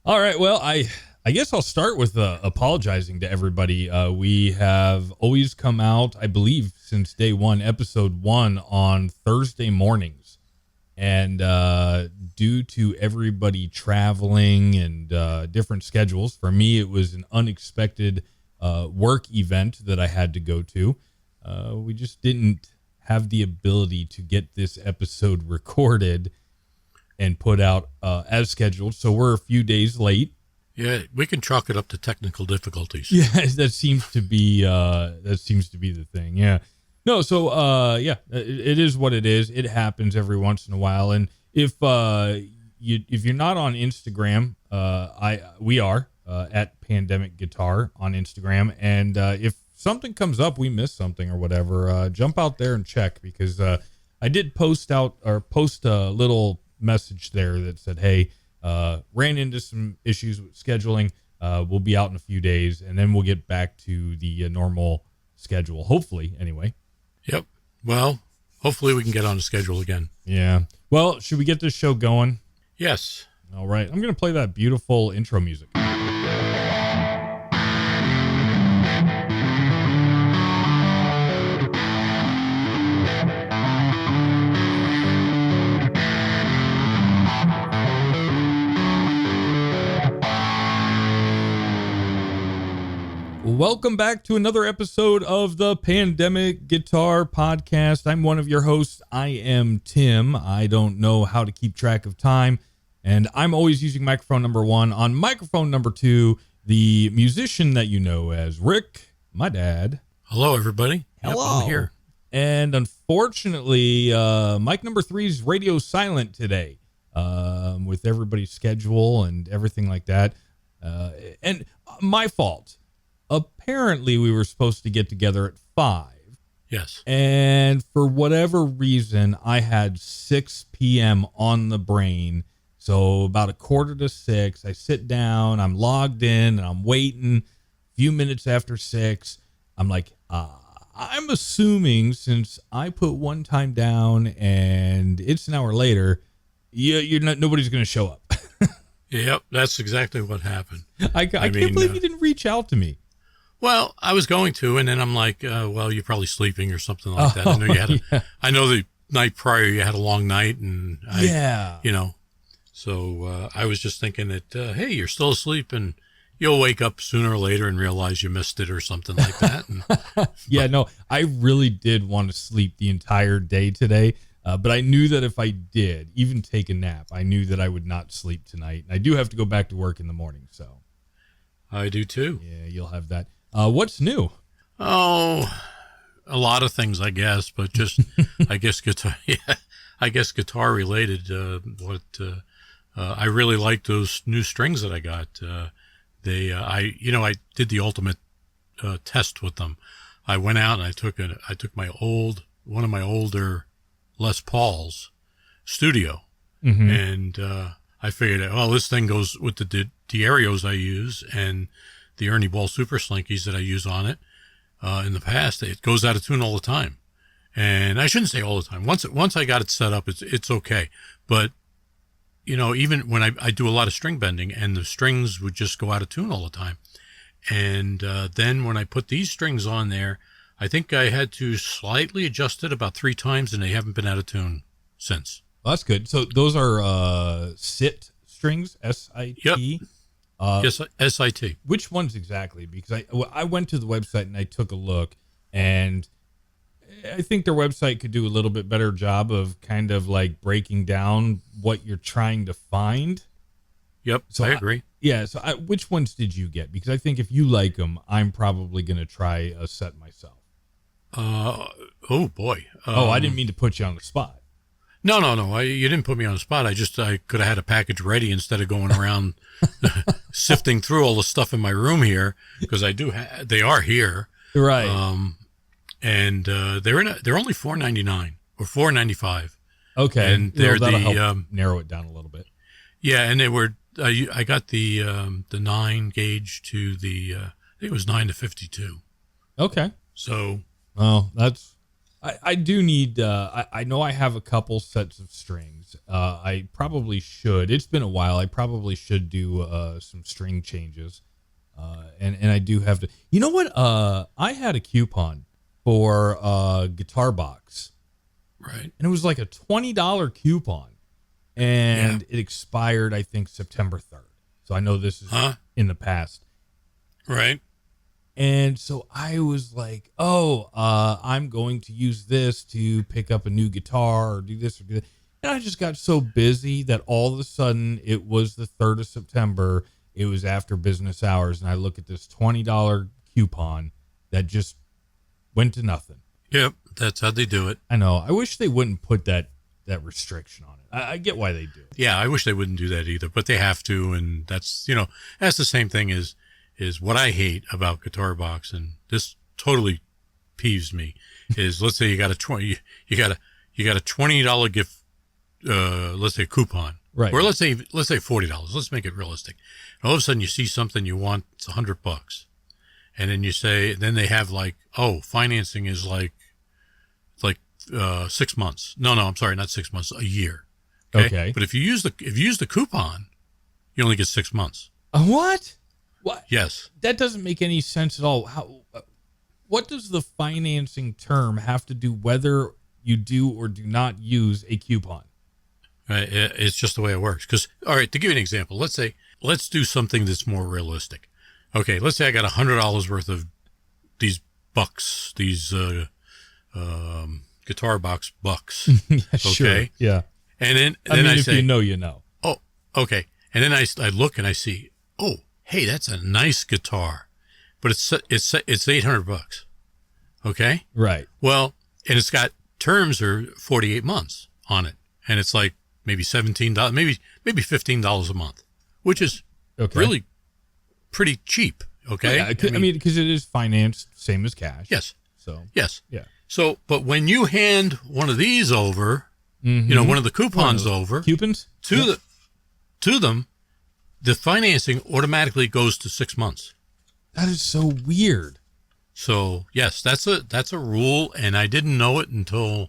All right. Well, I guess I'll start with apologizing to everybody. We have always come out, I believe, since day one, episode 1 on Thursday mornings. And due to everybody traveling and different schedules, for me, it was an unexpected work event that I had to go to. We just didn't have the ability to get this episode recorded and put out as scheduled. So we're a few days late. Yeah, we can chalk it up to technical difficulties. Yeah, that seems to be the thing. Yeah. No, so it is what it is. It happens every once in a while. And if you're not on Instagram, we are at Pandemic Guitar on Instagram. And if something comes up, we miss something or whatever, jump out there and check, because I did post a little message there that said, hey, ran into some issues with scheduling. We'll be out in a few days, and then we'll get back to the normal schedule, hopefully, anyway. Yep. Well, hopefully we can get on the schedule again. Yeah. Well, should we get this show going? Yes. All right. I'm going to play that beautiful intro music. Welcome back to another episode of the Pandemic Guitar Podcast. I'm one of your hosts. I am Tim. I don't know how to keep track of time, and I'm always using microphone number 1. On microphone number 2, the musician that you know as Rick, my dad. Hello, everybody. Hello. Yep, I'm here. And unfortunately, mic number 3 is radio silent today, with everybody's schedule and everything like that. And my fault. Apparently, we were supposed to get together at 5. Yes. And for whatever reason, I had 6 p.m. on the brain. So about 5:45, I sit down, I'm logged in, and I'm waiting. A few minutes after 6, I'm like, I'm assuming since I put one time down and it's an hour later, nobody's going to show up. Yep, that's exactly what happened. I can't believe you didn't reach out to me. Well, I was going to, and then I'm like, well, you're probably sleeping or something like that. I know you had I know the night prior you had a long night, and so I was just thinking that, hey, you're still asleep, and you'll wake up sooner or later and realize you missed it or something like that. And, no, I really did want to sleep the entire day today, but I knew that if I did even take a nap, I knew that I would not sleep tonight. And I do have to go back to work in the morning, so. I do too. Yeah, you'll have that. What's new? Oh, a lot of things, I guess, but just, I guess guitar related. I really like those new strings that I got. I did the ultimate test with them. I went out and I took one of my older Les Pauls studio, and I figured, well, this thing goes with the Diarios I use and the Ernie Ball Super Slinkies that I use on it. In the past, it goes out of tune all the time, and I shouldn't say all the time. Once I got it set up, it's okay. But even when I do a lot of string bending, and the strings would just go out of tune all the time, and then when I put these strings on there, I think I had to slightly adjust it about 3 times, and they haven't been out of tune since. Well, that's good. So those are SIT strings, SIT. Yep. Yes, SIT. Which ones exactly? Because I went to the website and I took a look, and I think their website could do a little bit better job of kind of like breaking down what you're trying to find. Yep, so I agree. So which ones did you get? Because I think if you like them, I'm probably going to try a set myself. Oh boy. I didn't mean to put you on the spot. No. You didn't put me on the spot. I could have had a package ready instead of going around sifting through all the stuff in my room here, because they are here. Right. And they're only $4.99 or $4.95. Okay. And they're that'll help narrow it down a little bit. Yeah, and they were. I got the 9 gauge to the. I think it was 9 to 52. Okay. So. Well, that's I do need. I know I have a couple sets of strings. I probably should. It's been a while. I probably should do some string changes. And I do have to. You know what? I had a coupon for Guitar Box, Right. and it was like a $20 coupon, and it expired, I think, September 3rd. So I know this is in the past. Right. And so I was like, I'm going to use this to pick up a new guitar or do this or do that. And I just got so busy that all of a sudden it was the 3rd of September. It was after business hours. And I look at this $20 coupon that just went to nothing. Yep. That's how they do it. I know. I wish they wouldn't put that restriction on it. I get why they do. Yeah. I wish they wouldn't do that either, but they have to. And that's the same thing is what I hate about Guitar Box, and this totally peeves me, is let's say you got a $20 gift, let's say coupon, right? Or let's say $40. Let's make it realistic. And all of a sudden you see something you want, it's $100, and then then they have like, financing is like 6 months. No, I'm sorry, not 6 months, a year. Okay. But if you use the coupon, you only get 6 months. What? What? Yes. That doesn't make any sense at all. What does the financing term have to do whether you do or do not use a coupon? It's just the way it works. Because, all right, to give you an example, let's do something that's more realistic. Okay, let's say I got $100 worth of these bucks, these Guitar Box bucks. Yeah, sure. Okay. Yeah. And then I say, you know, you know. Oh, okay. And then I look and I see, hey, that's a nice guitar, but it's $800. Okay. Right. Well, and it's got terms are 48 months on it, and it's like maybe $17, maybe $15 a month, which is really pretty cheap. Okay. Yeah, I mean, because it is financed, same as cash. Yes. So. Yes. Yeah. So, but when you hand one of these over, one of the coupons over, coupons to them, the financing automatically goes to 6 months. That is so weird. So yes, that's a rule, and I didn't know it until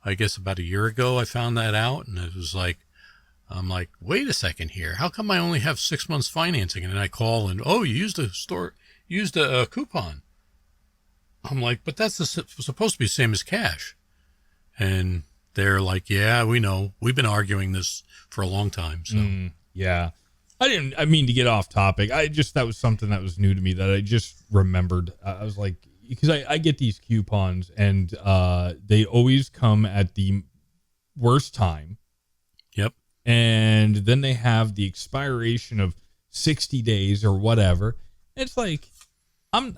I guess about a year ago. I found that out, and it was like, I'm like, wait a second here. How come I only have 6 months financing? And then I call and you used a coupon. I'm like, but that's supposed to be the same as cash. And they're like, yeah, we know. We've been arguing this for a long time. So yeah. I mean to get off topic. That was something that was new to me that I just remembered. I was like, because I get these coupons and they always come at the worst time. Yep. And then they have the expiration of 60 days or whatever. It's like,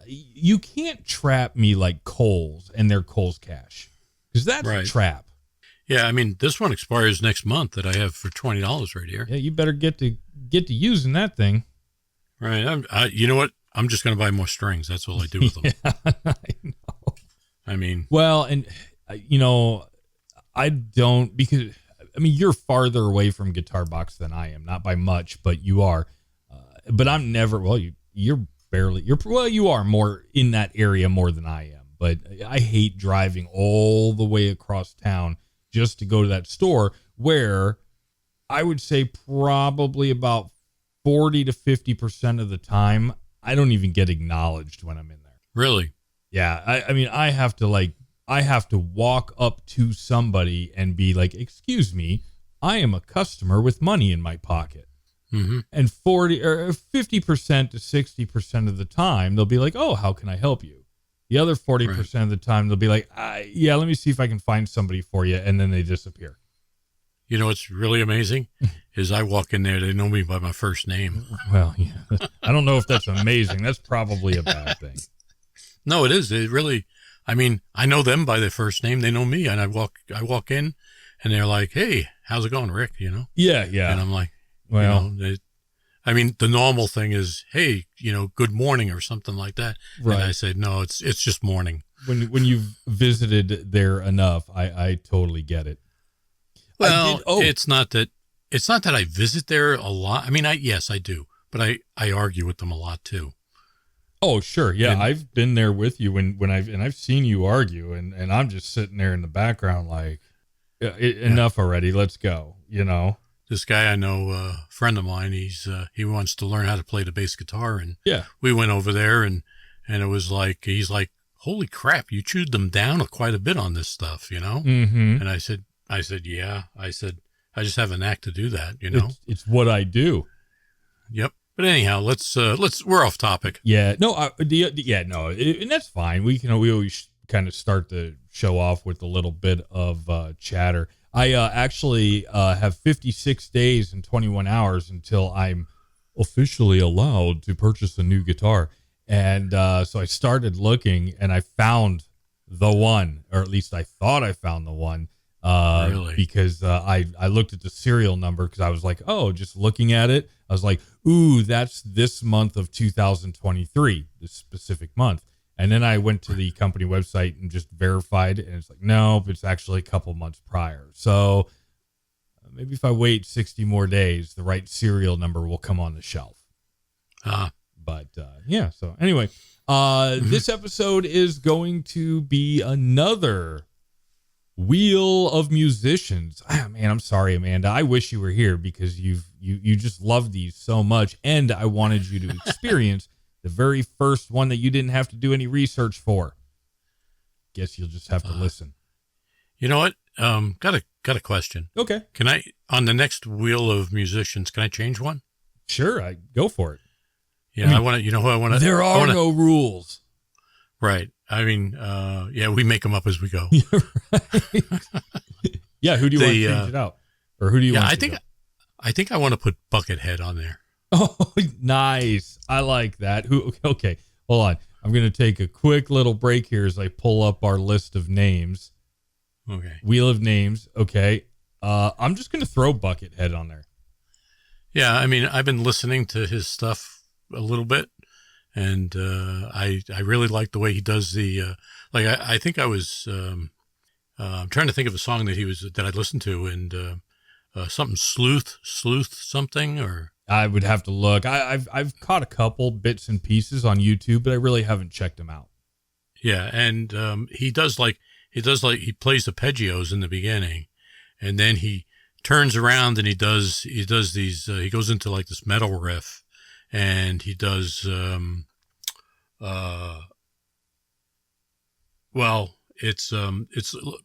you can't trap me like Kohl's and their Kohl's Cash, because that's a trap. Yeah, I mean, this one expires next month that I have for $20 right here. Yeah, you better get to using that thing. Right. You know what? I'm just going to buy more strings. That's all I do with them. Yeah, I know. I mean, well, and I don't, because I mean, you're farther away from Guitar Box than I am, not by much, but you are. But I'm never. Well, you are more in that area more than I am. But I hate driving all the way across town just to go to that store, where I would say probably about 40 to 50% of the time, I don't even get acknowledged when I'm in there. Really? Yeah. I mean, I have to walk up to somebody and be like, excuse me, I am a customer with money in my pocket. Mm-hmm. And 40 or 50% to 60% of the time, they'll be like, oh, how can I help you? The other 40% of the time, they'll be like, yeah, let me see if I can find somebody for you. And then they disappear. You know what's really amazing is I walk in there, they know me by my first name. Well, yeah. I don't know if that's amazing. That's probably a bad thing. No, it is. It really, I mean, I know them by their first name. They know me. And I walk in and they're like, hey, how's it going, Rick? Yeah. And I'm like, well, I mean, the normal thing is, hey, good morning or something like that. Right. And I said, no, it's just morning. When you've visited there enough, I totally get it. Well, it's not that I visit there a lot. I mean, yes, I do, but I argue with them a lot too. Oh, sure. Yeah. And, I've been there with you when I've seen you argue and I'm just sitting there in the background like, enough already. Let's go. This guy I know, a friend of mine, he wants to learn how to play the bass guitar, and Yeah. we went over there, and it was like, he's like, holy crap, you chewed them down quite a bit on this stuff, Mm-hmm. And I said, yeah, I just have a knack to do that, It's what I do. Yep. But anyhow, we're off topic. Yeah. No, no, and that's fine. We always kind of start the show off with a little bit of chatter. I actually have 56 days and 21 hours until I'm officially allowed to purchase a new guitar. And so I started looking and I found the one, or at least I thought I found the one. Really? Because I looked at the serial number because I was like, oh, just looking at it, I was like, ooh, that's this month of 2023, this specific month. And then I went to the company website and just verified, and it's like, no, it's actually a couple months prior. So maybe if I wait 60 more days, the right serial number will come on the shelf. But yeah, so anyway, this episode is going to be another Wheel of Musicians. Man, I'm sorry, Amanda. I wish you were here because you just love these so much, and I wanted you to experience the very first one that you didn't have to do any research for. Guess you'll just have to listen. You know what? Got a question. Okay. Can I, on the next Wheel of Musicians, can I change one? Sure, I go for it. Yeah, I want to. You know who I want to? There are no rules. Right. I mean, yeah, we make them up as we go. Right. Yeah. Who do you want to change it out, or who do you want? I think I want to put Buckethead on there. Oh, nice. I like that. Okay, hold on. I'm going to take a quick little break here as I pull up our list of names. Okay. Wheel of names. Okay. I'm just going to throw Buckethead on there. Yeah. I mean, I've been listening to his stuff a little bit, and I really like the way he does the, I think I was, I'm trying to think of a song that I listened to, and something sleuth something, or I would have to look. I've caught a couple bits and pieces on YouTube, but I really haven't checked them out. Yeah, and he plays arpeggios in the beginning, and then he turns around and he does these. He goes into like this metal riff, and he does. Well, it's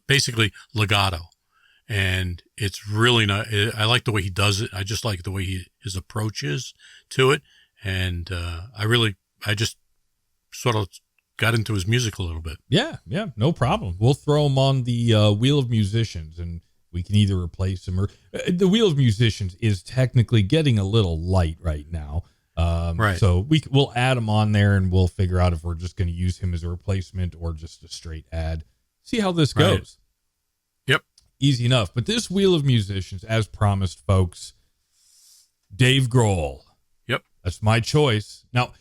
basically legato. And it's really not, I like the way he does it. I just like the way his approach is to it. And I just sort of got into his music a little bit. Yeah, no problem. We'll throw him on the Wheel of Musicians, and we can either replace him or the Wheel of Musicians is technically getting a little light right now. Right. So we'll add him on there, and we'll figure out if we're just going to use him as a replacement or just a straight ad. See how this goes. Right. Yep. Easy enough. But this Wheel of Musicians, as promised, folks, Dave Grohl. Yep. That's my choice. Now,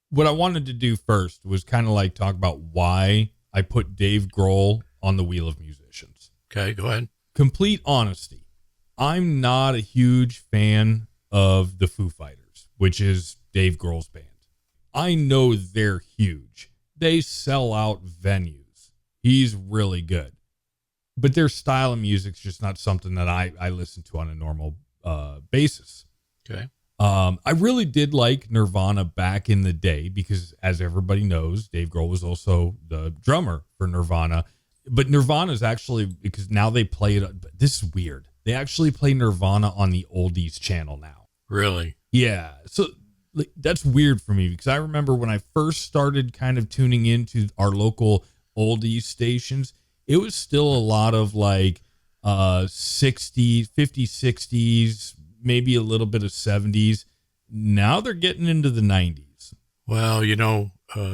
what I wanted to do first was kind of like talk about why I put Dave Grohl on the Wheel of Musicians. Okay, go ahead. Complete honesty. I'm not a huge fan of the Foo Fighters, which is Dave Grohl's band. I know they're huge. They sell out venues. He's really good. But their style of music's just not something that I listen to on a normal basis. Okay. I really did like Nirvana back in the day because, as everybody knows, Dave Grohl was also the drummer for Nirvana. But Nirvana's actually, because now they play it, this is weird. They actually play Nirvana on the Oldies channel now. Really? Yeah. So that's weird for me because I remember when I first started kind of tuning into our local Oldies stations, it was still a lot of like 60s, 50s, 60s, maybe a little bit of 70s. Now they're getting into the 90s. Well,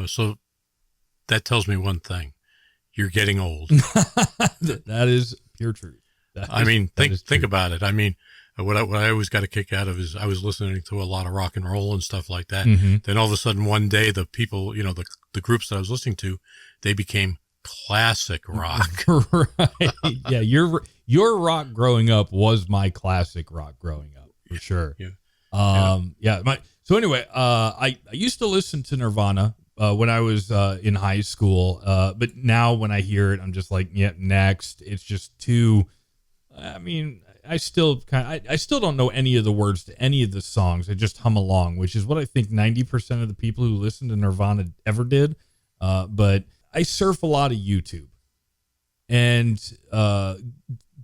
so that tells me one thing. You're getting old. That is pure truth. Think about it. I mean, what I always got a kick out of is I was listening to a lot of rock and roll and stuff like that. Mm-hmm. Then all of a sudden one day the people, the groups that I was listening to, they became classic rock. Right. Yeah. Your rock growing up was my classic rock growing up for sure. Yeah. So anyway, I used to listen to Nirvana when I was in high school. But now when I hear it, I'm just like, yeah, next. It's just too. I mean, I still don't know any of the words to any of the songs. I just hum along, which is what I think 90% of the people who listen to Nirvana ever did. But I surf a lot of YouTube, and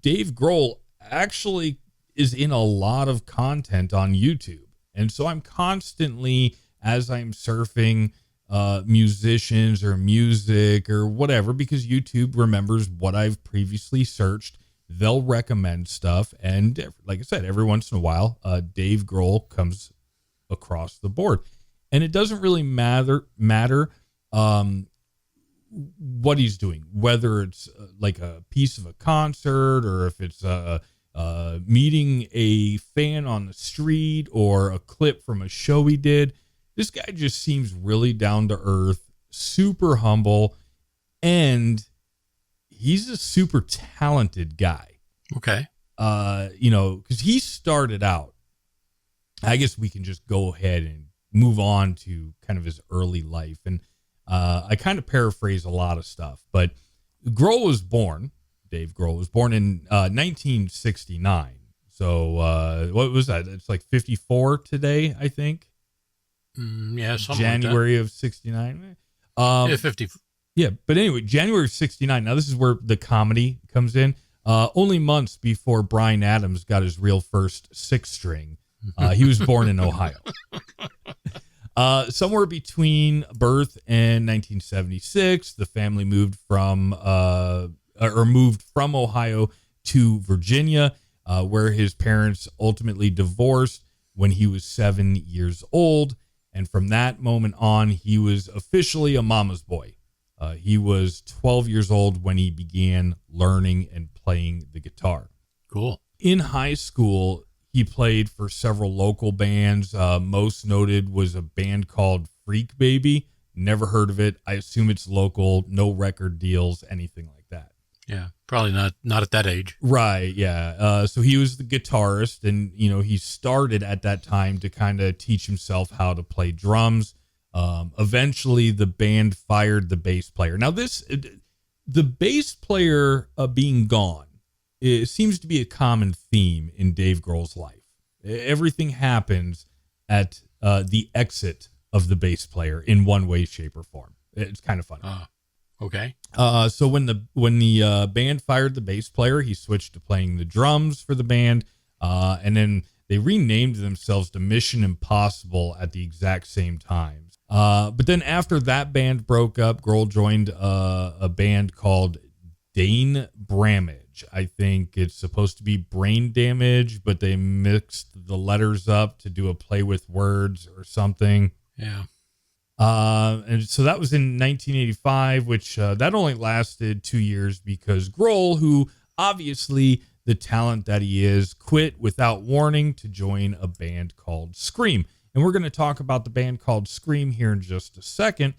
Dave Grohl actually is in a lot of content on YouTube. And so I'm constantly, as I'm surfing musicians or music or whatever, because YouTube remembers what I've previously searched, they'll recommend stuff. And like I said, every once in a while, Dave Grohl comes across the board. And it doesn't really matter what he's doing, whether it's like a piece of a concert or if it's meeting a fan on the street or a clip from a show he did. This guy just seems really down to earth, super humble, and he's a super talented guy. Okay. Because he started out, I guess we can just go ahead and move on to kind of his early life. And I kind of paraphrase a lot of stuff, but Dave Grohl was born in 1969. So what was that? It's like 54 today, I think. Yeah, something January like of 69. Yeah, 50. Yeah, but anyway, January of 69. Now this is where the comedy comes in. Only months before Bryan Adams got his real first six string. He was born in Ohio. Somewhere between birth and 1976, the family moved from Ohio to Virginia, where his parents ultimately divorced when he was 7 years old. And from that moment on, he was officially a mama's boy. He was 12 years old when he began learning and playing the guitar. Cool. In high school, he played for several local bands. Most noted was a band called Freak Baby. Never heard of it. I assume it's local, no record deals, anything like that. Yeah, probably not at that age. Right, yeah. So he was the guitarist, and he started at that time to kind of teach himself how to play drums. Eventually, the band fired the bass player. Now, the bass player being gone, it seems to be a common theme in Dave Grohl's life. Everything happens at the exit of the bass player in one way, shape, or form. It's kind of funny. Okay. So when the band fired the bass player, he switched to playing the drums for the band, and then they renamed themselves to Mission Impossible at the exact same time. But then after that band broke up, Grohl joined a band called Dane Bramage. I think it's supposed to be brain damage, but they mixed the letters up to do a play with words or something. Yeah. And so that was in 1985, which that only lasted 2 years because Grohl, who obviously the talent that he is, quit without warning to join a band called Scream. And we're going to talk about the band called Scream here in just a second.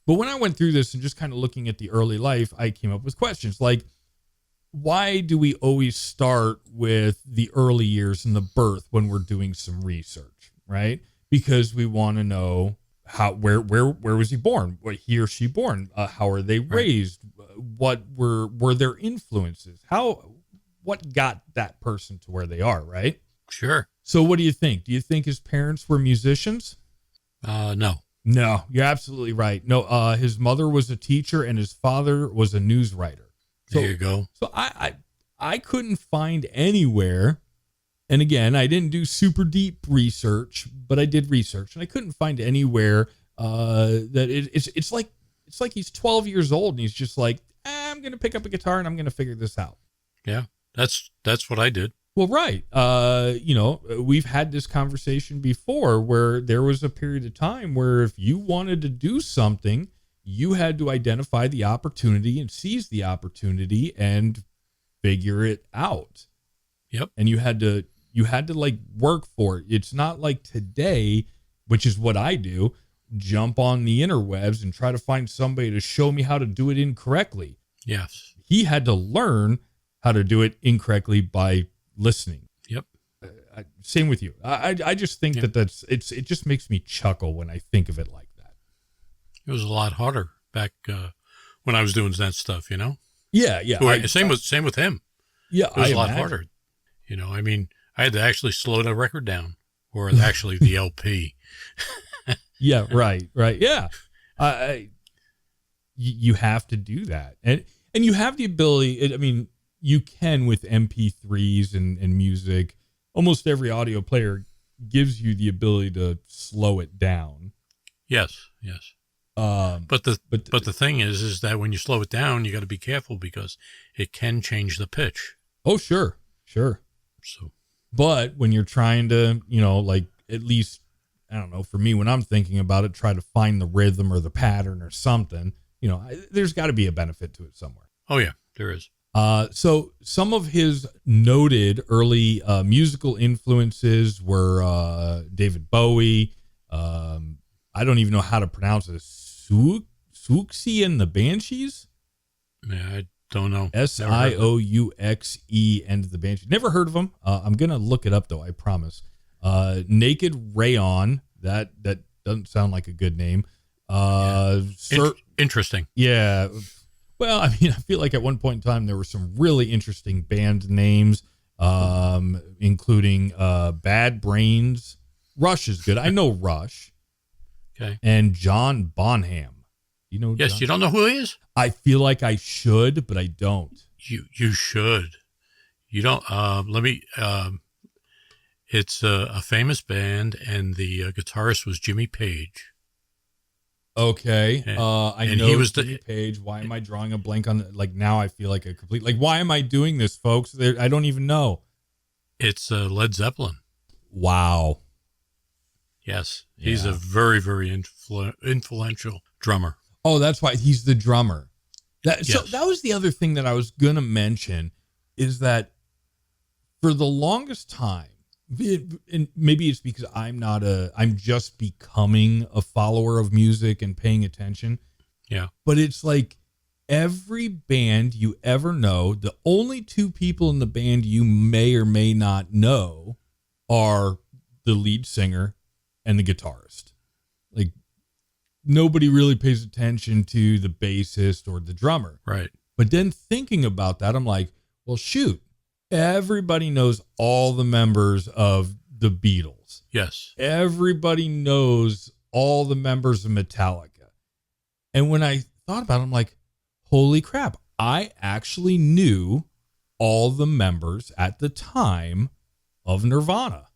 But when I went through this and just kind of looking at the early life, I came up with questions like, why do we always start with the early years and the birth when we're doing some research, right? Because we want to know where was he born? What he or she born? How are they raised? What were their influences? What got that person to where they are, right? Sure. So what do you think? Do you think his parents were musicians? No. No, you're absolutely right. No, his mother was a teacher and his father was a news writer. So, there you go. So I couldn't find anywhere, and again, I didn't do super deep research, but I did research, and I couldn't find anywhere that it's like he's 12 years old and he's just like, I'm gonna pick up a guitar and I'm gonna figure this out. Yeah, that's what I did. Well, right. We've had this conversation before where there was a period of time where if you wanted to do something, you had to identify the opportunity and seize the opportunity and figure it out. Yep. And you had to like work for it. It's not like today, which is what I do, jump on the interwebs and try to find somebody to show me how to do it incorrectly. Yes. He had to learn how to do it incorrectly by listening. Yep. Same with you. I just think that it just makes me chuckle when I think of it like that. It was a lot harder back when I was doing that stuff, Yeah, yeah. Same with him. Yeah, It was I a lot imagine. harder. I mean, I had to actually slow the record down, or actually the LP. Yeah, right. Yeah. You have to do that. And you have the ability, I mean, you can with MP3s and music. Almost every audio player gives you the ability to slow it down. Yes. But the thing is that when you slow it down, you got to be careful because it can change the pitch. Oh, sure. So, but when you're trying to, like at least, I don't know, for me, when I'm thinking about it, try to find the rhythm or the pattern or something, there's got to be a benefit to it somewhere. Oh yeah, there is. So some of his noted early musical influences were David Bowie. I don't even know how to pronounce it. Siouxsie and the Banshees? Yeah, I don't know. Siouxe and the Banshees. Never heard of them. I'm going to look it up, though, I promise. Naked Rayon. That doesn't sound like a good name. Interesting. Yeah. Well, I mean, I feel like at one point in time there were some really interesting band names, including Bad Brains. Rush is good. I know Rush. Okay. And John Bonham. Yes, John? you don't know who he is? I feel like I should, but I don't. You should. You don't. Let me. It's a famous band, and the guitarist was Jimmy Page. Okay. I know he was Jimmy Page. Why am I drawing a blank on now I feel like a complete, why am I doing this, folks? I don't even know. It's Led Zeppelin. Wow. Yes. He's a very, very influential drummer. Oh, that's why he's the drummer. Yes. So that was the other thing that I was going to mention is that for the longest time, and maybe it's because I'm just becoming a follower of music and paying attention. Yeah. But it's like every band you ever know, the only two people in the band you may or may not know are the lead singer and the guitarist. Like nobody really pays attention to the bassist or the drummer. Right. But then thinking about that, I'm like, well, shoot. Everybody knows all the members of the Beatles. Yes. Everybody knows all the members of Metallica. And when I thought about it, I'm like, holy crap, I actually knew all the members at the time of Nirvana.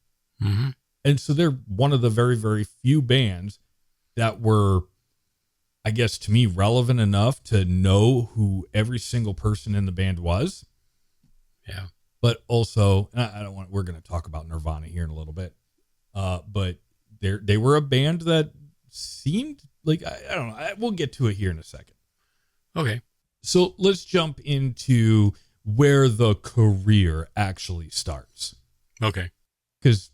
Mm-hmm. And so they're one of the very, very few bands that were, I guess, to me, relevant enough to know who every single person in the band was. Yeah. But also, we're going to talk about Nirvana here in a little bit. But they were a band that seemed like, I don't know. We'll get to it here in a second. Okay. So let's jump into where the career actually starts. Okay. Because,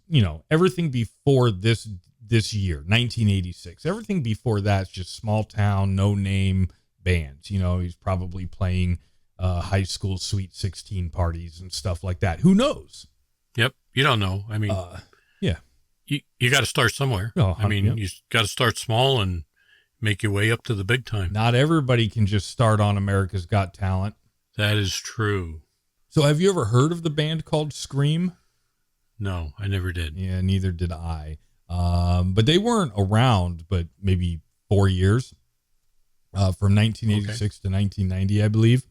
everything before this year, 1986, everything before that's just small town, no name bands. He's probably playing high school Sweet 16 parties and stuff like that. Who knows? Yep. You don't know. I mean, yeah. You got to start somewhere. Oh, I mean, yep. You got to start small and make your way up to the big time. Not everybody can just start on America's Got Talent. That is true. So have you ever heard of the band called Scream? No, I never did. Yeah, neither did I. But they weren't around, but maybe 4 years, from 1986 to 1990, I believe.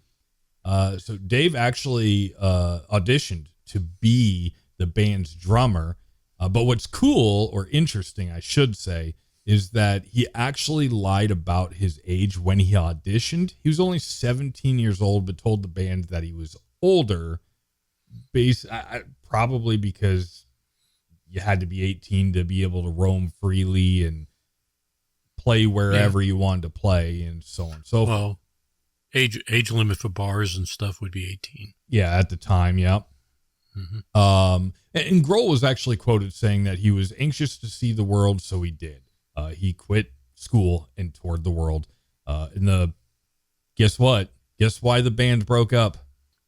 So Dave actually auditioned to be the band's drummer. But what's cool or interesting, I should say, is that he actually lied about his age when he auditioned. He was only 17 years old, but told the band that he was older, probably because you had to be 18 to be able to roam freely and play wherever you wanted to play and so on and so forth. Well, age limit for bars and stuff would be 18. Yeah, at the time, yeah. Mm-hmm. And Grohl was actually quoted saying that he was anxious to see the world, so he did. He quit school and toured the world. Guess what? Guess why the band broke up?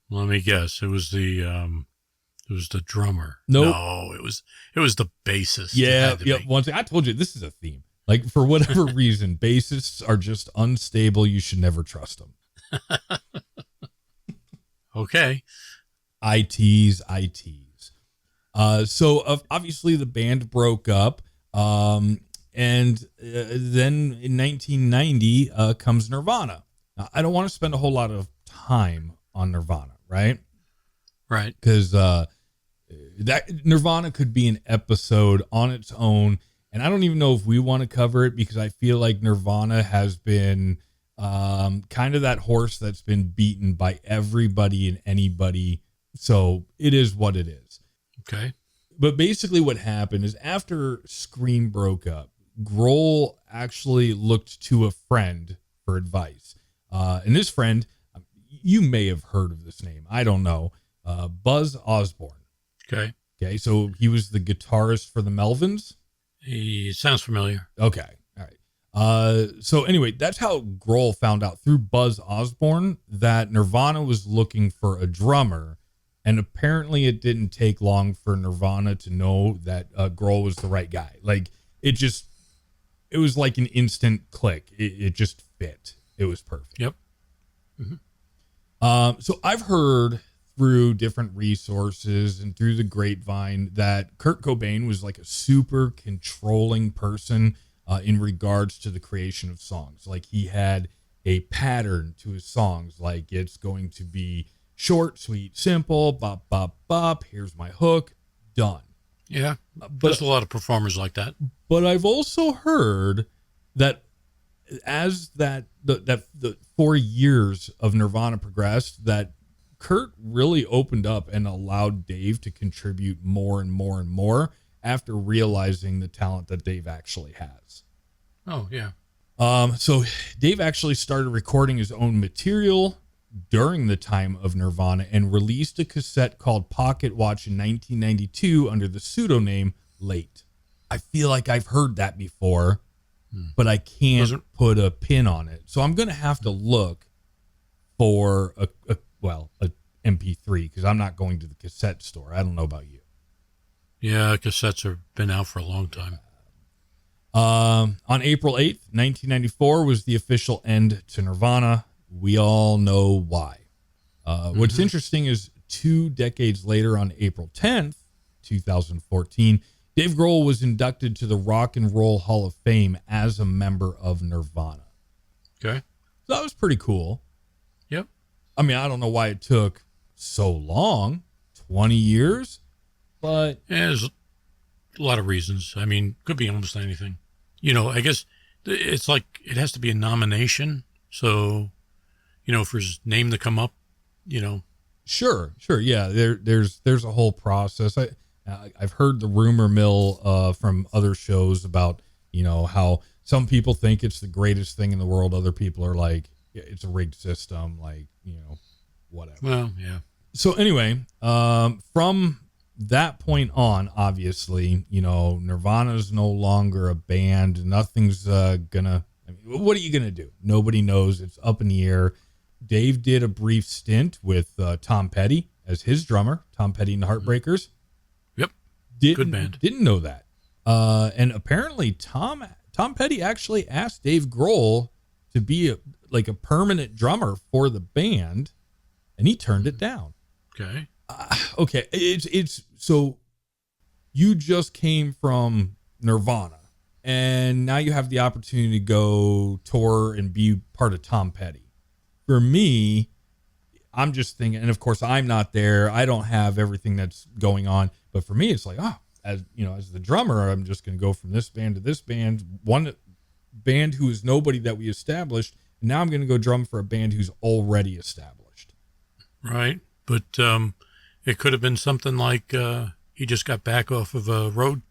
Let me guess. It was the drummer. Nope. No, it was the bassist. Yeah. Once I told you this is a theme. Like, for whatever reason, bassists are just unstable. You should never trust them. Okay. I tease. So obviously the band broke up. And then in 1990 comes Nirvana. Now, I don't want to spend a whole lot of time on Nirvana, right? Right. Because that Nirvana could be an episode on its own. And I don't even know if we want to cover it, because I feel like Nirvana has been kind of that horse that's been beaten by everybody and anybody. So it is what it is. Okay. But basically what happened is, after Scream broke up, Grohl actually looked to a friend for advice. And this friend, you may have heard of this name, I don't know, Buzz Osborne. Okay. Okay, so he was the guitarist for the Melvins. He sounds familiar. Okay, all right. So anyway, that's how Grohl found out, through Buzz Osborne, that Nirvana was looking for a drummer. And apparently it didn't take long for Nirvana to know that Grohl was the right guy. Like, it was like an instant click. It just fit. It was perfect. Yep. Mm-hmm. So I've heard through different resources and through the grapevine that Kurt Cobain was like a super controlling person in regards to the creation of songs. Like, he had a pattern to his songs. Like, it's going to be short, sweet, simple, bop, bop, bop. Here's my hook. Done. Yeah. But There's a lot of performers like that. But I've also heard that as the 4 years of Nirvana progressed, that Kurt really opened up and allowed Dave to contribute more and more and more after realizing the talent that Dave actually has. Oh, yeah. So Dave actually started recording his own material during the time of Nirvana and released a cassette called Pocket Watch in 1992 under the pseudonym Late. I feel like I've heard that before, but I can't put a pin on it. So I'm going to have to look for a MP3, because I'm not going to the cassette store. I don't know about you. Yeah, cassettes have been out for a long time. On April 8th, 1994 was the official end to Nirvana. We all know why. What's interesting is 2 decades later, on April 10th, 2014, Dave Grohl was inducted to the Rock and Roll Hall of Fame as a member of Nirvana. Okay. So that was pretty cool. Yep. I mean, I don't know why it took so long, 20 years, but... Yeah, there's a lot of reasons. I mean, could be almost anything. You know, I guess it's like it has to be a nomination. So, you know, for his name to come up, you know. Sure. Yeah, there's a whole process. I've heard the rumor mill from other shows about, you know, how some people think it's the greatest thing in the world. Other people are like, it's a rigged system, like, you know, whatever. Well, yeah. So anyway, from that point on, obviously, you know, Nirvana's no longer a band. Nothing's gonna, I mean, what are you gonna do? Nobody knows. It's up in the air. Dave did a brief stint with Tom Petty as his drummer, Tom Petty and the Heartbreakers. Yep. Good band. Didn't know that. And apparently Tom Petty actually asked Dave Grohl to be a permanent drummer for the band, and he turned it down. Okay. Okay. It's so you just came from Nirvana, and now you have the opportunity to go tour and be part of Tom Petty. For me, I'm just thinking, and of course I'm not there. I don't have everything that's going on, but for me, it's like, as you know, as the drummer, I'm just going to go from this band to this band, one band who is nobody that we established. And now I'm going to go drum for a band who's already established. Right. But it could have been something like he just got back off of a road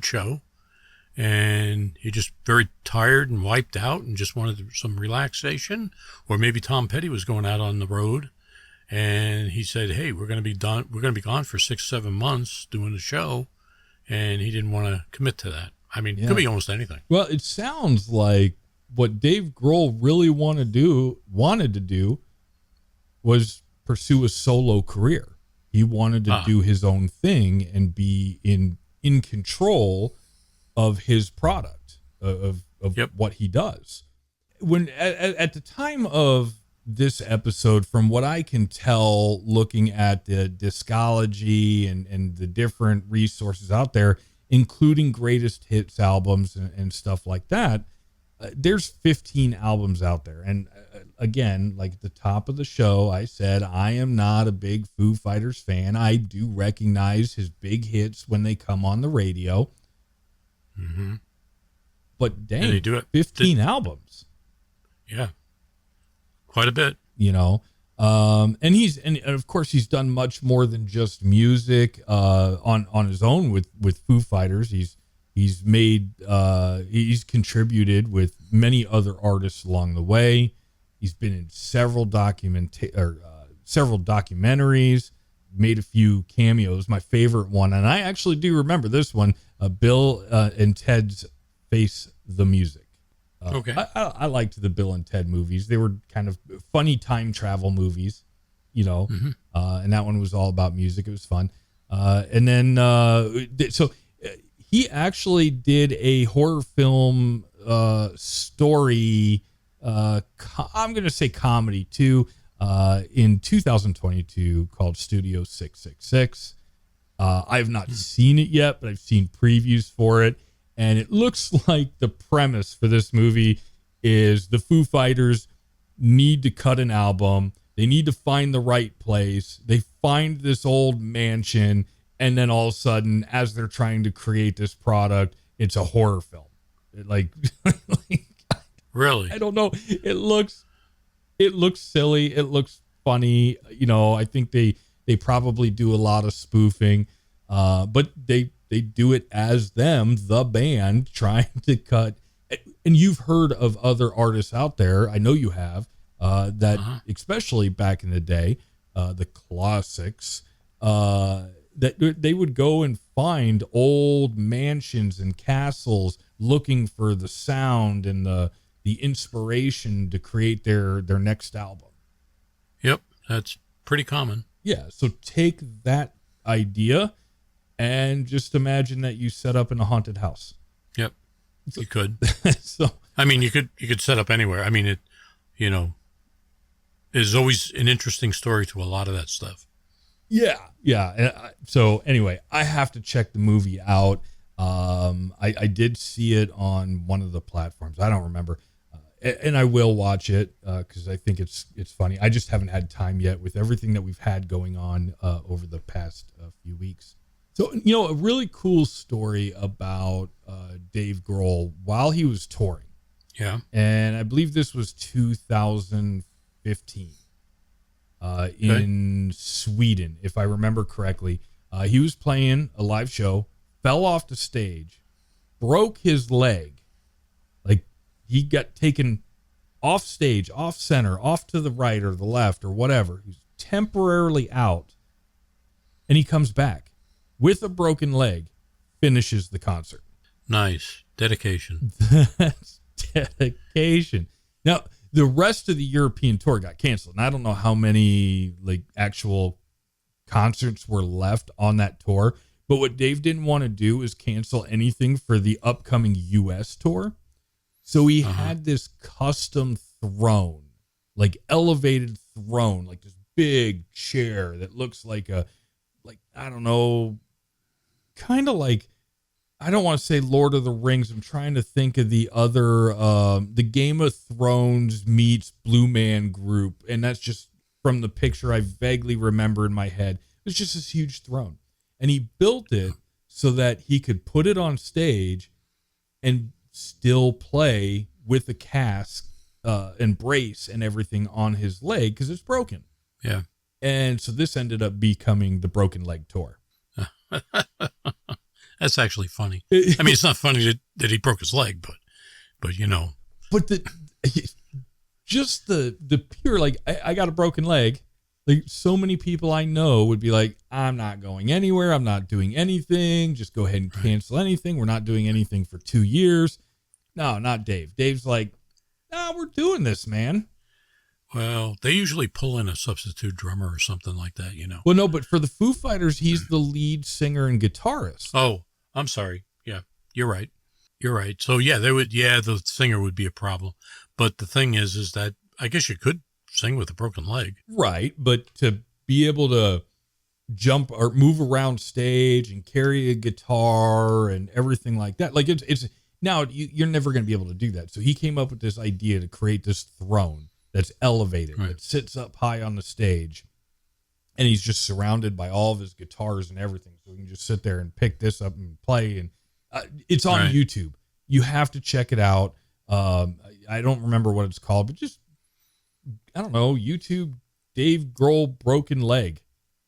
show, and he just very tired and wiped out and just wanted some relaxation. Or maybe Tom Petty was going out on the road, and he said, hey, we're going to be done. We're going to be gone for 6-7 months doing the show. And he didn't want to commit to that. I mean, it could be almost anything. Well, it sounds like what Dave Grohl really wanted to do was pursue a solo career. He wanted to do his own thing and be in control of his product. of Yep. what he does. When at the time of this episode, from what I can tell, looking at the discology and the different resources out there, including greatest hits albums and stuff like that, there's 15 albums out there. And again, like at the top of the show, I said, I am not a big Foo Fighters fan. I do recognize his big hits when they come on the radio. Mm-hmm. But dang, And they do it. 15 albums. Yeah. Quite a bit. You know, and of course he's done much more than just music on his own with Foo Fighters. He's contributed with many other artists along the way. He's been in several documentaries, made a few cameos. My favorite one, and I actually do remember this one, Bill and Ted's Face the Music. Okay. I liked the Bill and Ted movies. They were kind of funny time travel movies, you know, Mm-hmm. And that one was all about music. It was fun. And then, so he actually did a horror film story, I'm going to say comedy too, in 2022 called Studio 666. I have not seen it yet, but I've seen previews for it. And it looks like the premise for this movie is the Foo Fighters need to cut an album. They need to find the right place. They find this old mansion. And then all of a sudden, as they're trying to create this product, it's a horror film. Really? I don't know. It looks silly. It looks funny. You know, I think they probably do a lot of spoofing, but they do it as them, the band, trying to cut. And you've heard of other artists out there, I know you have, that especially back in the day, the classics, that they would go and find old mansions and castles looking for the sound and the inspiration to create their next album. Yep. That's pretty common. Yeah. So take that idea and just imagine that you set up in a haunted house. Yep. You could. So, I mean, you could set up anywhere. I mean, it, you know, is always an interesting story to a lot of that stuff. yeah. And so anyway, I have to check the movie out. I did see it on one of the platforms. I don't remember. And I will watch it because I think it's funny. I just haven't had time yet with everything that we've had going on over the past few weeks. So, you know, a really cool story about Dave Grohl while he was touring. Yeah. And I believe this was 2015 in Sweden, if I remember correctly. He was playing a live show, fell off the stage, broke his leg. Like, he got taken off stage, off center, off to the right or the left or whatever. He's temporarily out. And he comes back with a broken leg, finishes the concert. Nice. Dedication. That's dedication. Now, the rest of the European tour got canceled. And I don't know how many like actual concerts were left on that tour. But what Dave didn't want to do is cancel anything for the upcoming U.S. tour. So he had this custom throne, like elevated throne, like this big chair that looks like I don't know, kind of like, I don't want to say Lord of the Rings. I'm trying to think of the other, the Game of Thrones meets Blue Man Group. And that's just from the picture I vaguely remember in my head. It's just this huge throne. And he built it so that he could put it on stage and still play with the cast and brace and everything on his leg because it's broken. Yeah. And so this ended up becoming the Broken Leg Tour. That's actually funny. I mean, it's not funny that he broke his leg, but you know. But the pure, like, I got a broken leg. Like, so many people I know would be like, I'm not going anywhere. I'm not doing anything. Just go ahead and cancel anything. We're not doing anything for 2 years. No, not Dave. Dave's like, no, we're doing this, man. Well, they usually pull in a substitute drummer or something like that, you know. Well, no, but for the Foo Fighters, he's the lead singer and guitarist. Oh, I'm sorry. Yeah, you're right. You're right. So yeah, the singer would be a problem. But the thing is that I guess you could sing with a broken leg. Right. But to be able to jump or move around stage and carry a guitar and everything like that, like it's now you're never going to be able to do that. So he came up with this idea to create this throne that's elevated, Right. that sits up high on the stage, and he's just surrounded by all of his guitars and everything. So he can just sit there and pick this up and play. And it's on Right. YouTube. You have to check it out. I don't remember what it's called, but just, I don't know, YouTube Dave Grohl broken leg.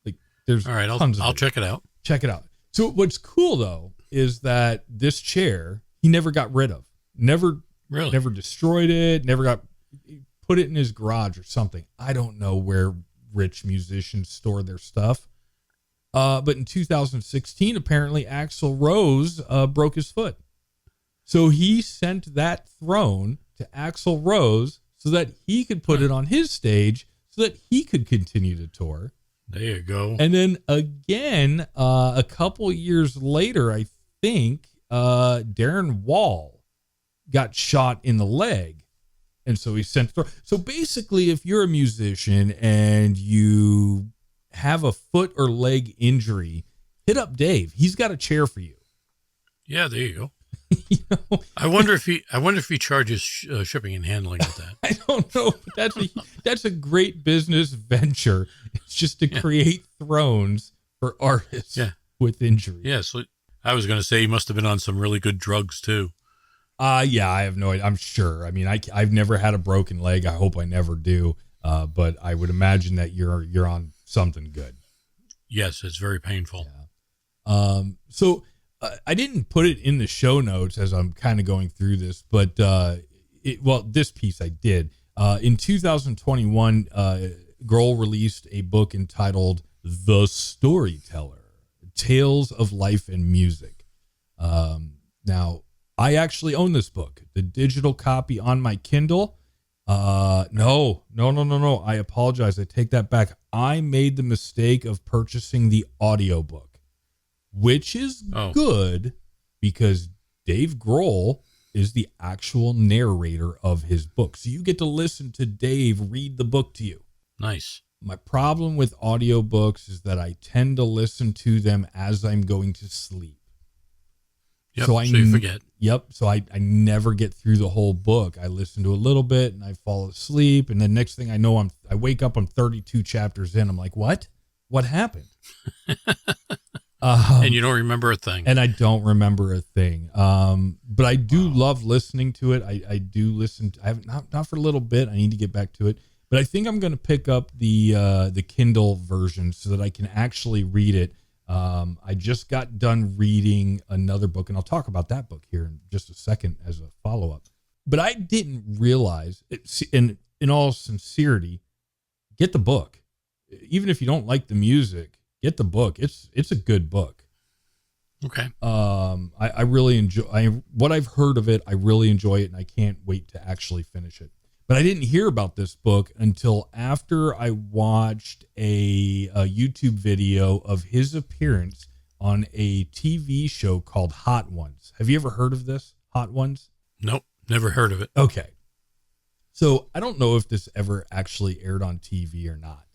Like there's All right, tons of I'll it. check it out. Check it out. So what's cool though is that this chair he never got rid of. Never destroyed it. Never put it in his garage or something. I don't know where rich musicians store their stuff. But in 2016, apparently Axl Rose broke his foot. So he sent that throne to Axl Rose so that he could put it on his stage so that he could continue to tour. There you go. And then again, a couple years later, I think Darren Wall got shot in the leg. And so he sent. So basically, if you're a musician and you have a foot or leg injury, hit up Dave. He's got a chair for you. Yeah, there you go. You know, I wonder if he charges shipping and handling with that. I don't know. But that's a great business venture. It's just to create thrones for artists with injuries. Yeah, so I was going to say he must have been on some really good drugs too. Yeah, I have no idea. I'm sure. I mean, I've never had a broken leg. I hope I never do. But I would imagine that you're on something good. Yes, it's very painful. Yeah. So I didn't put it in the show notes as I'm kind of going through this, but this piece I did. In 2021, Grohl released a book entitled The Storyteller, Tales of Life and Music. Now, I actually own this book, the digital copy on my Kindle. No. I apologize. I take that back. I made the mistake of purchasing the audiobook, which is good because Dave Grohl is the actual narrator of his book. So you get to listen to Dave read the book to you. Nice. My problem with audiobooks is that I tend to listen to them as I'm going to sleep. Yep, so you forget. Yep. So I never get through the whole book. I listen to a little bit and I fall asleep. And then next thing I know, I wake up, I'm 32 chapters in. I'm like, what? What happened? And you don't remember a thing. And I don't remember a thing. But I do love listening to it. I do listen. I have not for a little bit. I need to get back to it. But I think I'm going to pick up the Kindle version so that I can actually read it. I just got done reading another book, and I'll talk about that book here in just a second as a follow-up. But I didn't realize, in all sincerity, get the book. Even if you don't like the music, get the book. It's a good book. Okay. I really enjoy what I've heard of it. I really enjoy it, and I can't wait to actually finish it. But I didn't hear about this book until after I watched a YouTube video of his appearance on a TV show called Hot Ones. Have you ever heard of this, Hot Ones? Nope, never heard of it. Okay. So I don't know if this ever actually aired on TV or not,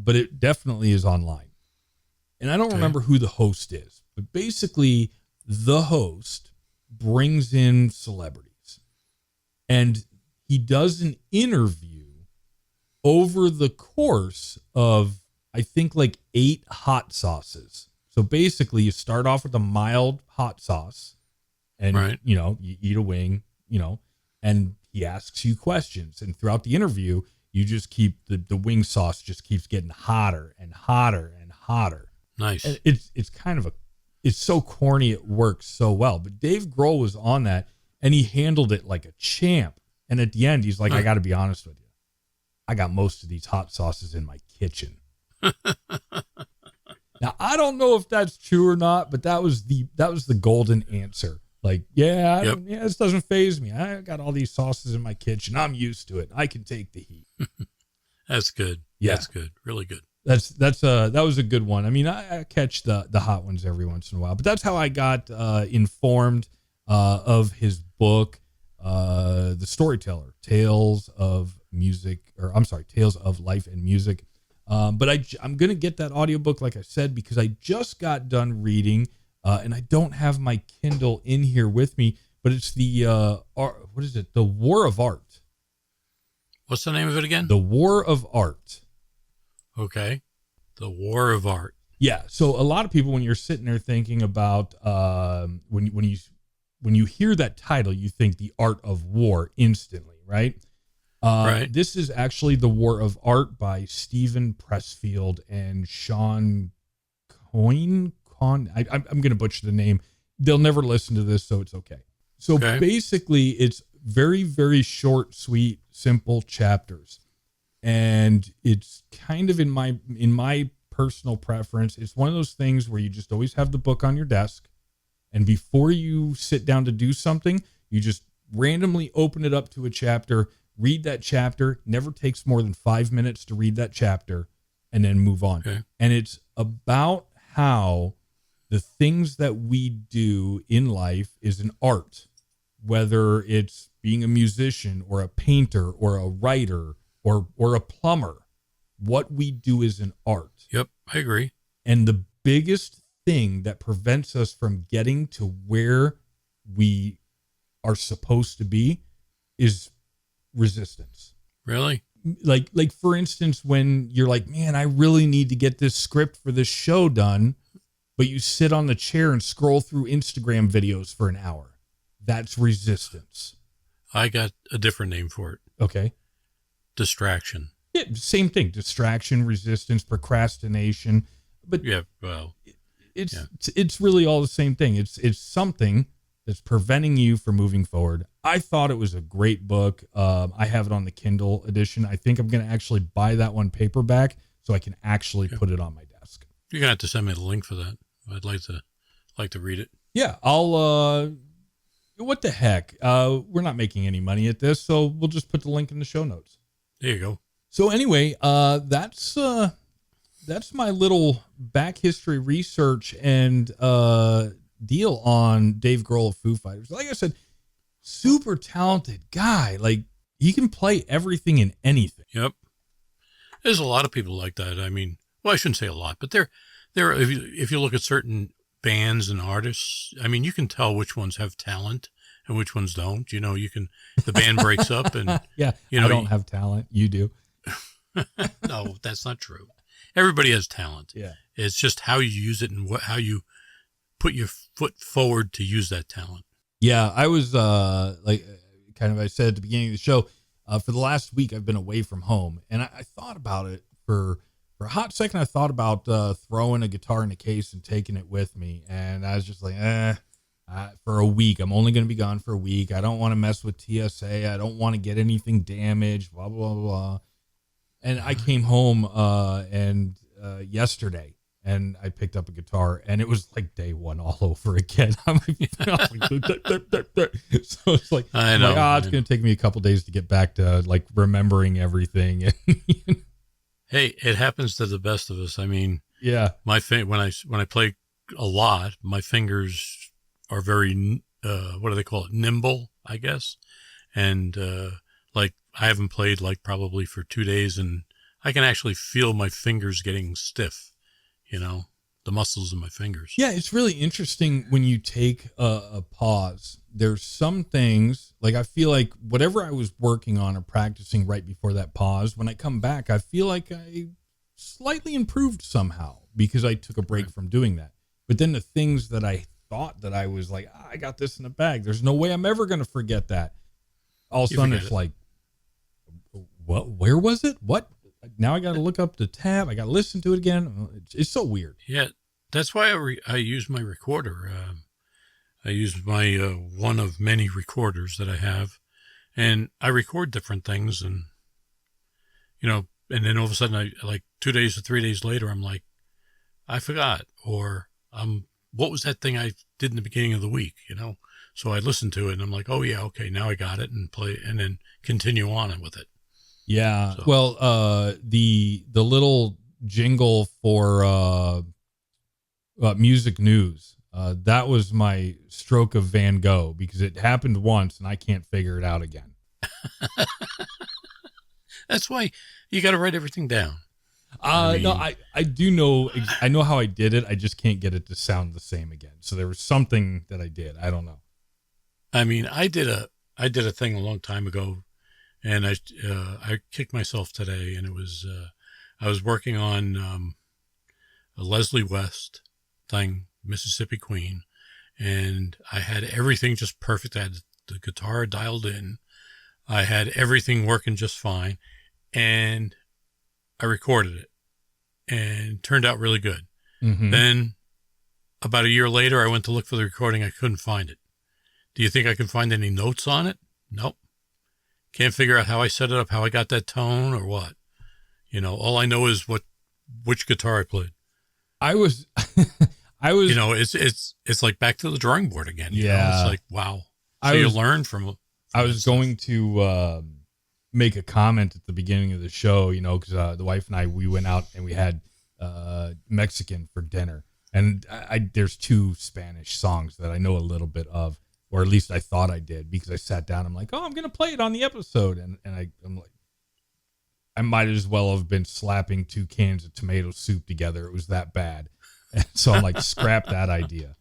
but it definitely is online. And I don't remember who the host is, but basically the host brings in celebrities. And he does an interview over the course of, I think, like 8 hot sauces. So basically you start off with a mild hot sauce and, you eat a wing, and he asks you questions. And throughout the interview, you just keep the wing sauce just keeps getting hotter and hotter and hotter. Nice. And it's so corny. It works so well. But Dave Grohl was on that and he handled it like a champ. And at the end, he's like, I got to be honest with you. I got most of these hot sauces in my kitchen. Now, I don't know if that's true or not, but that was the golden answer. Like, this doesn't faze me. I got all these sauces in my kitchen. I'm used to it. I can take the heat. That's good. Yeah. That's good. Really good. That was a good one. I mean, I catch the hot ones every once in a while, but that's how I got informed of his book, The Storyteller, Tales of Life and Music. But I'm going to get that audiobook, like I said, because I just got done reading, and I don't have my Kindle in here with me, but it's the War of Art. What's the name of it again? The War of Art. Okay. The War of Art. Yeah. So a lot of people, when you're sitting there thinking about, when you hear that title, you think the art of war instantly, right? Right. This is actually The War of Art by Stephen Pressfield and Shawn Coyne. I'm going to butcher the name. They'll never listen to this, so it's okay. So basically, it's very, very short, sweet, simple chapters. And it's kind of in my personal preference, it's one of those things where you just always have the book on your desk. And before you sit down to do something, you just randomly open it up to a chapter, read that chapter. Never takes more than 5 minutes to read that chapter, and then move on. Okay. And it's about how the things that we do in life is an art, whether it's being a musician or a painter or a writer or a plumber. What we do is an art. Yep, I agree. And the biggest thing that prevents us from getting to where we are supposed to be is resistance. Really? Like for instance, when you're like, man, I really need to get this script for this show done, but you sit on the chair and scroll through Instagram videos for an hour. That's resistance. I got a different name for it. Okay. Distraction. Yeah, same thing. Distraction, resistance, procrastination. But yeah, well, it's really all the same thing. It's something that's preventing you from moving forward. I thought it was a great book. I have it on the Kindle edition. I think I'm going to actually buy that one paperback so I can actually put it on my desk. You're going to have to send me the link for that. I'd like to read it. Yeah, I'll what the heck? We're not making any money at this, so we'll just put the link in the show notes. There you go. So anyway, that's my little back history research and deal on Dave Grohl of Foo Fighters. Like I said, super talented guy. Like, he can play everything and anything. Yep. There's a lot of people like that. I mean, well, I shouldn't say a lot, but there if you look at certain bands and artists, I mean, you can tell which ones have talent and which ones don't. You know, the band breaks up and yeah, you know, I don't have talent. You do. No, that's not true. Everybody has talent. Yeah. It's just how you use it and how you put your foot forward to use that talent. Yeah. I was, I said at the beginning of the show, for the last week, I've been away from home, and I thought about it for a hot second. I thought about throwing a guitar in a case and taking it with me. And I was just like, for a week, I'm only going to be gone for a week. I don't want to mess with TSA. I don't want to get anything damaged, blah, blah, blah, blah. And I came home yesterday, and I picked up a guitar, and it was like day one all over again. I'm like, so it's like, it's going to take me a couple days to get back to like remembering everything. Hey, it happens to the best of us. I mean, yeah, when I play a lot, my fingers are very, what do they call it? Nimble, I guess. And, I haven't played probably for 2 days, and I can actually feel my fingers getting stiff, you know, the muscles in my fingers. Yeah, it's really interesting when you take a pause. There's some things, I feel like whatever I was working on or practicing right before that pause, when I come back, I feel like I slightly improved somehow because I took a break from doing that. But then the things that I thought that I was like, I got this in the bag, there's no way I'm ever going to forget that. All of a sudden it's like, where was it? What? Now I got to look up the tab. I got to listen to it again. It's so weird. Yeah, that's why I use my recorder. I use my one of many recorders that I have, and I record different things, and you know, and then all of a sudden, 2 days or 3 days later, I'm like, I forgot, or what was that thing I did in the beginning of the week? You know, so I listen to it, and I'm like, oh yeah, okay, now I got it, and play, and then continue on with it. Yeah. So. Well, the little jingle for music news, That was my stroke of Van Gogh because it happened once and I can't figure it out again. That's why you got to write everything down. No, I do know. I know how I did it. I just can't get it to sound the same again. So there was something that I did. I don't know. I mean, I did a thing a long time ago, and I kicked myself today, and it was I was working on a Leslie West thing, Mississippi Queen, and I had everything just perfect. I had the guitar dialed in. I had everything working just fine, and I recorded it, and it turned out really good. Mm-hmm. Then, about a year later, I went to look for the recording. I couldn't find it. Do you think I can find any notes on it? Nope. Can't figure out how I set it up, how I got that tone or what. All I know is which guitar I played. I was, it's like back to the drawing board again. It's like, wow. So you learn from I was going to make a comment at the beginning of the show, because the wife and we went out and we had Mexican for dinner. And there's 2 Spanish songs that I know a little bit of, or at least I thought I did, because I sat down. I'm like, oh, I'm going to play it on the episode. And I'm like, I might as well have been slapping 2 cans of tomato soup together. It was that bad. And so I'm like, scrap that idea.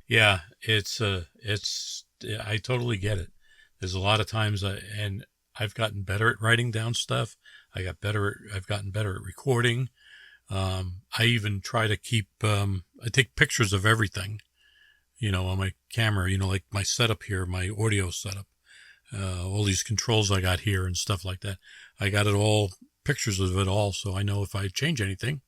Yeah, I totally get it. There's a lot of times and I've gotten better at writing down stuff. I've gotten better at recording. I even try to keep, I take pictures of everything, on my camera, like my setup here, my audio setup, all these controls I got here and stuff like that. I got it all, pictures of it all. So I know if I change anything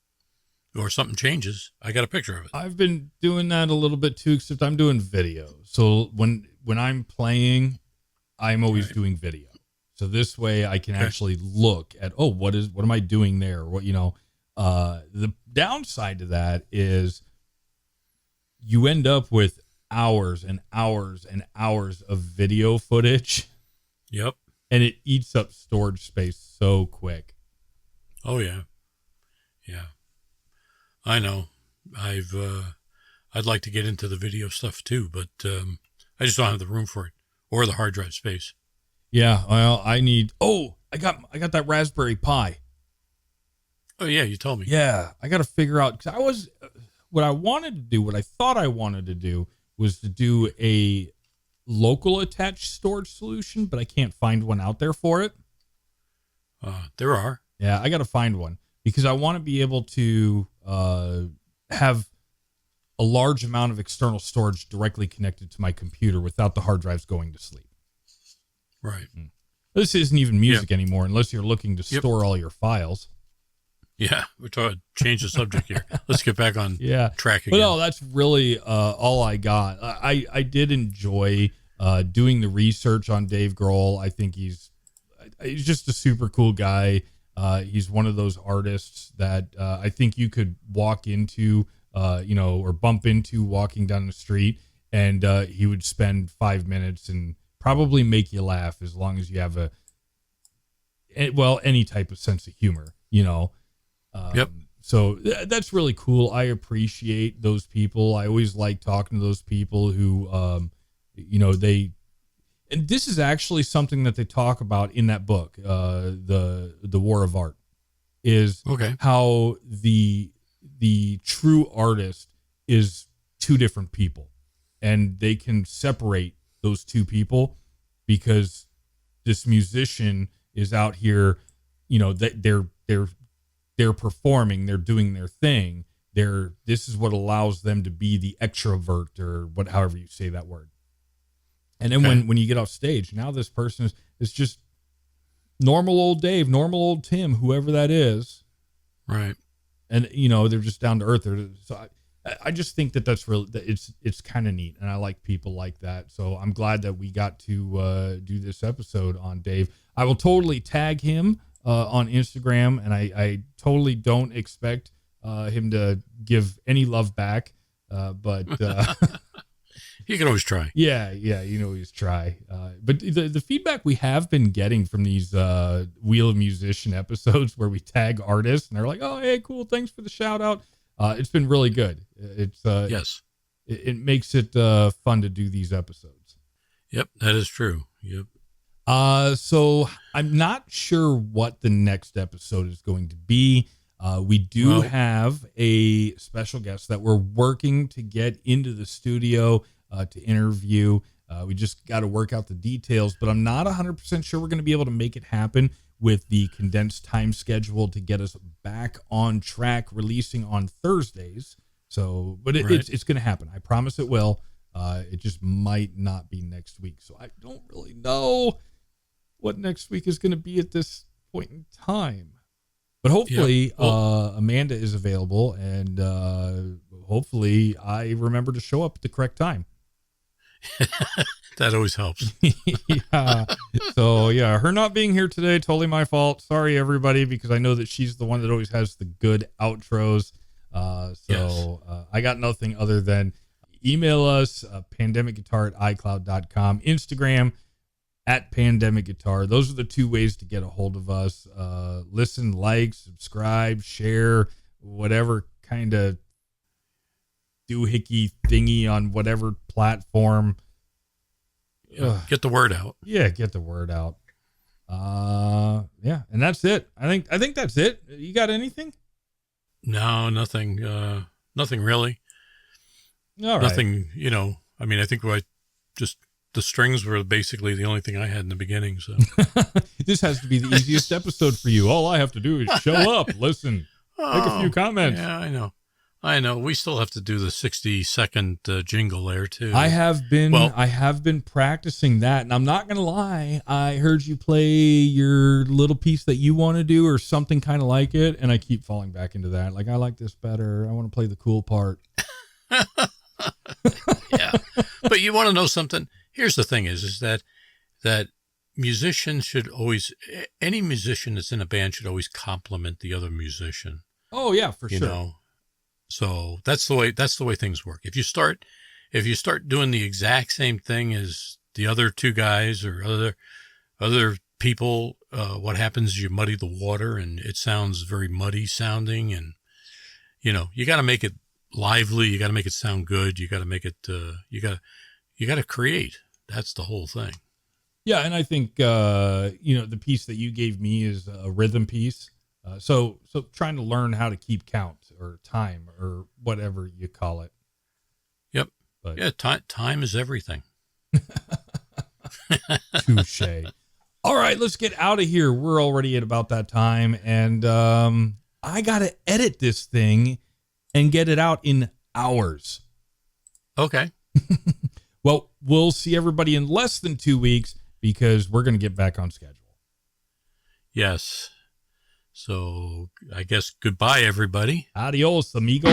or something changes, I got a picture of it. I've been doing that a little bit too, except I'm doing video. So when I'm playing, I'm always doing video. So this way I can actually look at, what am I doing there? The downside to that is you end up with hours and hours and hours of video footage. Yep. And it eats up storage space so quick. Oh yeah. Yeah. I know. I'd like to get into the video stuff too, but I just don't have the room for it or the hard drive space. Yeah, well, I got that Raspberry Pi. Oh yeah, you told me. Yeah, I got to figure out, because what I thought I wanted to do was to do a local attached storage solution, but I can't find one out there for it. There are. Yeah, I got to find one because I want to be able to have a large amount of external storage directly connected to my computer without the hard drives going to sleep. Right. This isn't even music anymore unless you're looking to store all your files. Yeah, we're trying to change the subject here. Let's get back on track again. But no, that's really all I got. I did enjoy doing the research on Dave Grohl. I think he's just a super cool guy. He's one of those artists that I think you could walk into, or bump into walking down the street, and he would spend 5 minutes and probably make you laugh as long as you have any type of sense of humor, Yep. So that's really cool. I appreciate those people. I always like talking to those people who, and this is actually something that they talk about in that book, the War of Art, is how the true artist is 2 different people, and they can separate those 2 people because this musician is out here, they're performing, they're doing their thing. This is what allows them to be the extrovert, or however you say that word. And then when you get off stage, now this person is just normal old Dave, normal old Tim, whoever that is. Right. And, they're just down to earth. So I just think that's really, it's kind of neat. And I like people like that. So I'm glad that we got to do this episode on Dave. I will totally tag him on Instagram, and I totally don't expect him to give any love back. But you can always try. Yeah, always try. But the feedback we have been getting from these Wheel of Musician episodes where we tag artists and they're like, "Oh, hey, cool, thanks for the shout out." It's been really good. It's yes. it makes it fun to do these episodes. Yep, that is true. Yep. So I'm not sure what the next episode is going to be. We do have a special guest that we're working to get into the studio to interview. We just got to work out the details, but I'm not 100% sure we're going to be able to make it happen with the condensed time schedule to get us back on track, releasing on Thursdays. So, but it's going to happen. I promise it will. It just might not be next week. So I don't really know what next week is going to be at this point in time. But hopefully Amanda is available, and hopefully I remember to show up at the correct time. That always helps. Yeah. So, yeah, her not being here today, totally my fault. Sorry, everybody, because I know that she's the one that always has the good outros. I got nothing other than email us, pandemicguitar@icloud.com, Instagram, @pandemicguitar. Those are the two ways to get a hold of us. Listen, like, subscribe, share, whatever kind of doohickey thingy on whatever platform. Get the word out. Yeah, get the word out. Yeah, and that's it. I think that's it. You got anything? No, nothing. Nothing really. All right. Nothing. I mean, I think the strings were basically the only thing I had in the beginning. So this has to be the easiest episode for you. All I have to do is show up, listen, make a few comments. Yeah, I know. We still have to do the 60-second jingle there too. I have been practicing that, and I'm not gonna lie. I heard you play your little piece that you want to do, or something kind of like it, and I keep falling back into that. Like, I like this better. I want to play the cool part. Yeah, but you want to know something? Here's the thing: is that musicians should always, any musician that's in a band should always compliment the other musician. Oh yeah, for sure. Know? So that's the way things work. If you start doing the exact same thing as the other two guys or other people, what happens is you muddy the water and it sounds very muddy sounding, and you got to make it lively. You got to make it sound good. You got to make it. You got to create. That's the whole thing. Yeah, and I think the piece that you gave me is a rhythm piece. So trying to learn how to keep count or time or whatever you call it. Yep. But yeah, time is everything. Touche. All right, let's get out of here. We're already at about that time, and I got to edit this thing and get it out in hours. Okay. Well, we'll see everybody in less than 2 weeks because we're going to get back on schedule. Yes. So I guess goodbye, everybody. Adios, amigos.